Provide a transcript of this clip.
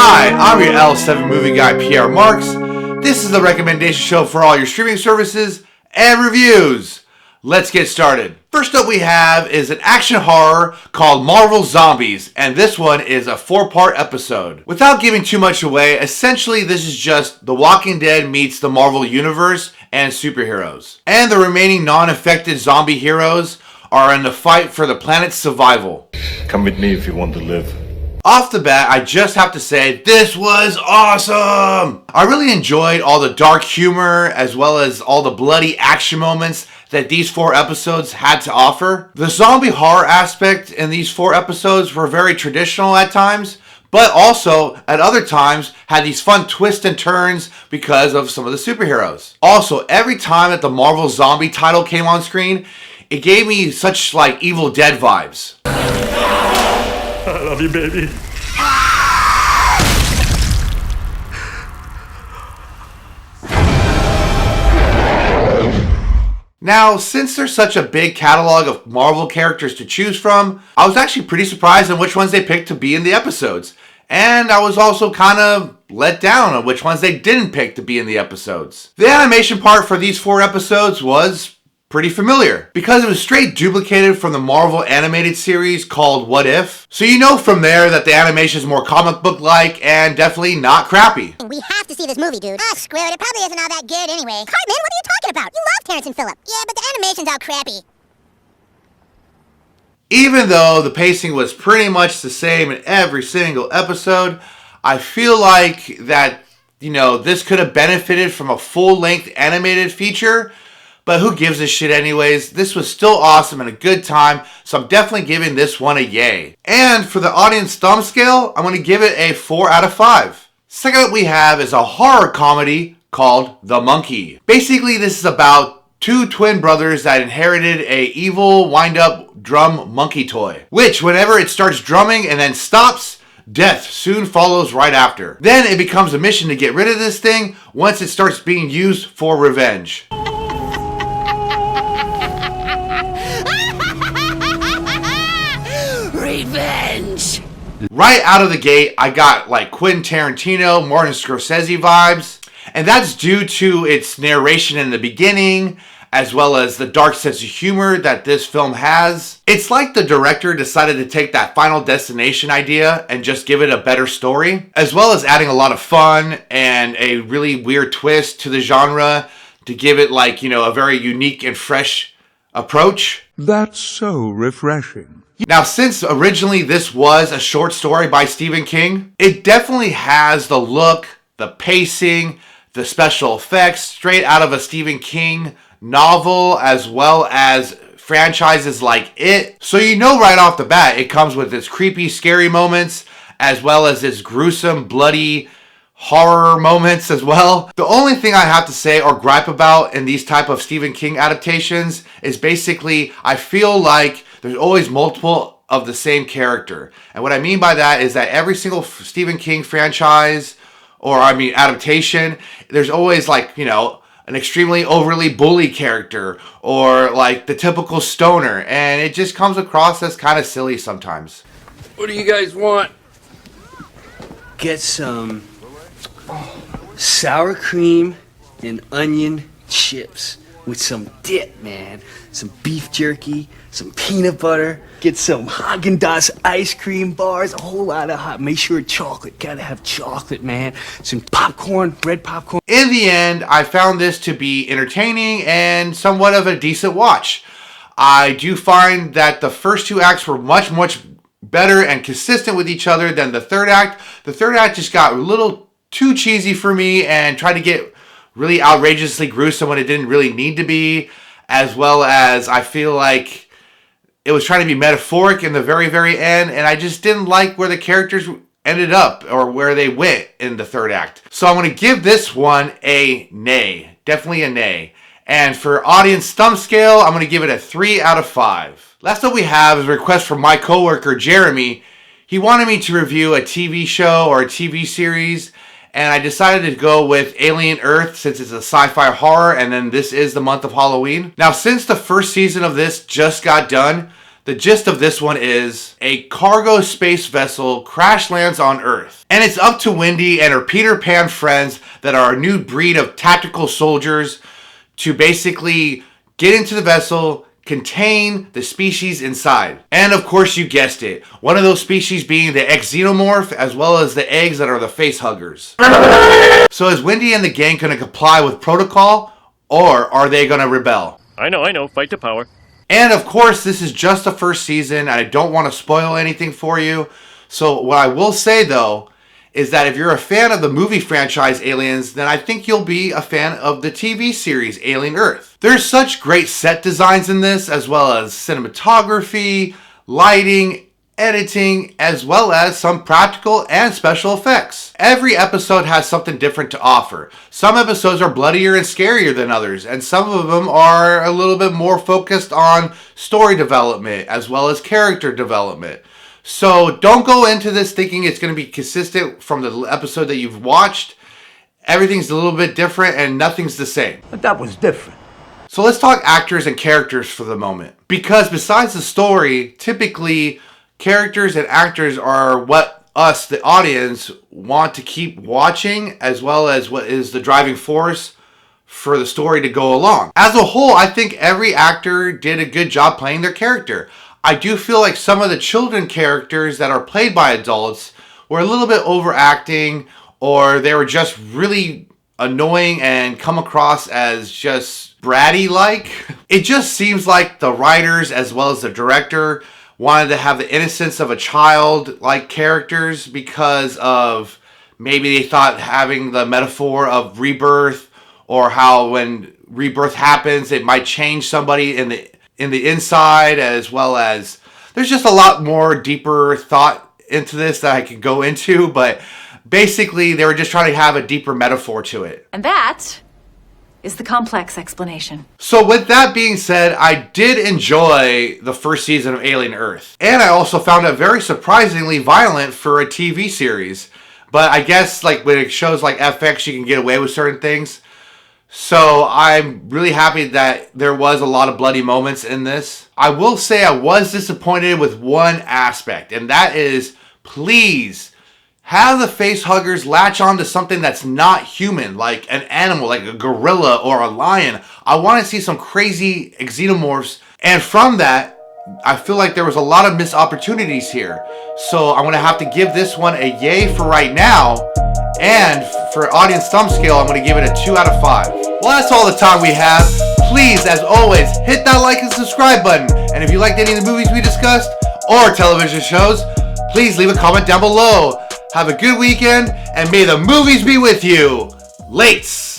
Hi, I'm your L7 movie guy, Pierre Marks. This is the recommendation show for all your streaming services and reviews. Let's get started. First up we have is an action horror called Marvel Zombies, and this one is a 4-part episode. Without giving too much away, essentially this is just The Walking Dead meets the Marvel Universe and superheroes. And the remaining non-affected zombie heroes are in the fight for the planet's survival. Come with me if you want to live. Off the bat, I just have to say, this was awesome! I really enjoyed all the dark humor as well as all the bloody action moments that these 4 episodes had to offer. The zombie horror aspect in these 4 episodes were very traditional at times, but also at other times had these fun twists and turns because of some of the superheroes. Also, every time that the Marvel Zombie title came on screen, it gave me such like Evil Dead vibes. I love you, baby. Now, since there's such a big catalog of Marvel characters to choose from, I was actually pretty surprised on which ones they picked to be in the episodes. And I was also kind of let down on which ones they didn't pick to be in the episodes. The animation part for these 4 episodes was pretty familiar, because it was straight duplicated from the Marvel animated series called What If. So you know from there that the animation is more comic book like and definitely not crappy. We have to see this movie, dude. Ah, screw it. It probably isn't all that good anyway. Cartman, what are you talking about? You love Terrence and Phillip. Yeah, but the animation's all crappy. Even though the pacing was pretty much the same in every single episode, I feel like that, this could have benefited from a full-length animated feature. But who gives a shit anyways? This was still awesome and a good time, so I'm definitely giving this one a yay. And for the audience thumb scale, I'm going to give it a 4 out of 5. Second up we have is a horror comedy called The Monkey. Basically, this is about 2 twin brothers that inherited a evil wind-up drum monkey toy, which whenever it starts drumming and then stops, death soon follows right after. Then it becomes a mission to get rid of this thing once it starts being used for revenge. Revenge! Right out of the gate, I got like Quentin Tarantino, Martin Scorsese vibes, and that's due to its narration in the beginning, as well as the dark sense of humor that this film has. It's like the director decided to take that Final Destination idea and just give it a better story, as well as adding a lot of fun and a really weird twist to the genre to give it a very unique and fresh approach. That's so refreshing. Now, since originally this was a short story by Stephen King, it definitely has the look, the pacing, the special effects straight out of a Stephen King novel, as well as franchises like It. So you know right off the bat, it comes with its creepy, scary moments, as well as its gruesome, bloody horror moments as well. The only thing I have to say or gripe about in these type of Stephen King adaptations is basically I feel like there's always multiple of the same character. And what I mean by that is that every single Stephen King franchise adaptation, there's always an extremely overly bully character or like the typical stoner, and it just comes across as kind of silly sometimes. What do you guys want? Get some sour cream and onion chips with some dip, man. Some beef jerky, some peanut butter. Get some Haagen-Dazs ice cream bars, a whole lot of hot. Make sure chocolate. Gotta have chocolate, man. Some popcorn, red popcorn. In the end, I found this to be entertaining and somewhat of a decent watch. I do find that the first 2 acts were much better and consistent with each other than the third act. The third act just got a little too cheesy for me and tried to get really outrageously gruesome when it didn't really need to be, as well as I feel like it was trying to be metaphoric in the very, very end, and I just didn't like where the characters ended up or where they went in the third act. So I'm going to give this one a nay. Definitely a nay. And for audience thumb scale, I'm going to give it a 3 out of 5. Last up we have is a request from my coworker Jeremy. He wanted me to review a TV show or a TV series, and I decided to go with Alien Earth since it's a sci-fi horror, and then this is the month of Halloween. Now, since the first season of this just got done, The gist of this one is a cargo space vessel crash lands on Earth. And it's up to Wendy and her Peter Pan friends that are a new breed of tactical soldiers to basically get into the vessel, contain the species inside. And of course, you guessed it, one of those species being the Xenomorph, as well as the eggs that are the face huggers. So is Wendy and the gang going to comply with protocol, or are they going to rebel? I know, fight to power. And of course, this is just the first season, and I don't want to spoil anything for you. So what I will say though, is that if you're a fan of the movie franchise Aliens, then I think you'll be a fan of the TV series Alien Earth. There's such great set designs in this, as well as cinematography, lighting, editing, as well as some practical and special effects. Every episode has something different to offer. Some episodes are bloodier and scarier than others, and some of them are a little bit more focused on story development, as well as character development. So don't go into this thinking it's going to be consistent from the episode that you've watched. Everything's a little bit different and nothing's the same. But that was different. So let's talk actors and characters for the moment. Because besides the story, typically characters and actors are what us, the audience, want to keep watching, as well as what is the driving force for the story to go along. As a whole, I think every actor did a good job playing their character. I do feel like some of the children characters that are played by adults were a little bit overacting, or they were just really annoying and come across as just bratty-like. It just seems like the writers as well as the director wanted to have the innocence of a child-like characters because of maybe they thought having the metaphor of rebirth, or how when rebirth happens it might change somebody in the inside, as well as there's just a lot more deeper thought into this that I could go into, but basically they were just trying to have a deeper metaphor to it. And that is the complex explanation. So with that being said, I did enjoy the first season of Alien Earth. And I also found it very surprisingly violent for a TV series. But I guess like when it shows like FX, you can get away with certain things. So I'm really happy that there was a lot of bloody moments in this. I will say I was disappointed with one aspect, and that is, please have the face huggers latch on to something that's not human, like an animal, like a gorilla or a lion. I want to see some crazy xenomorphs, and from that, I feel like there was a lot of missed opportunities here. So I'm going to have to give this one a yay for right now. And for audience thumb scale, I'm going to give it a 2 out of 5. Well, that's all the time we have. Please, as always, hit that like and subscribe button. And if you liked any of the movies we discussed or television shows, please leave a comment down below. Have a good weekend, and may the movies be with you. Lates!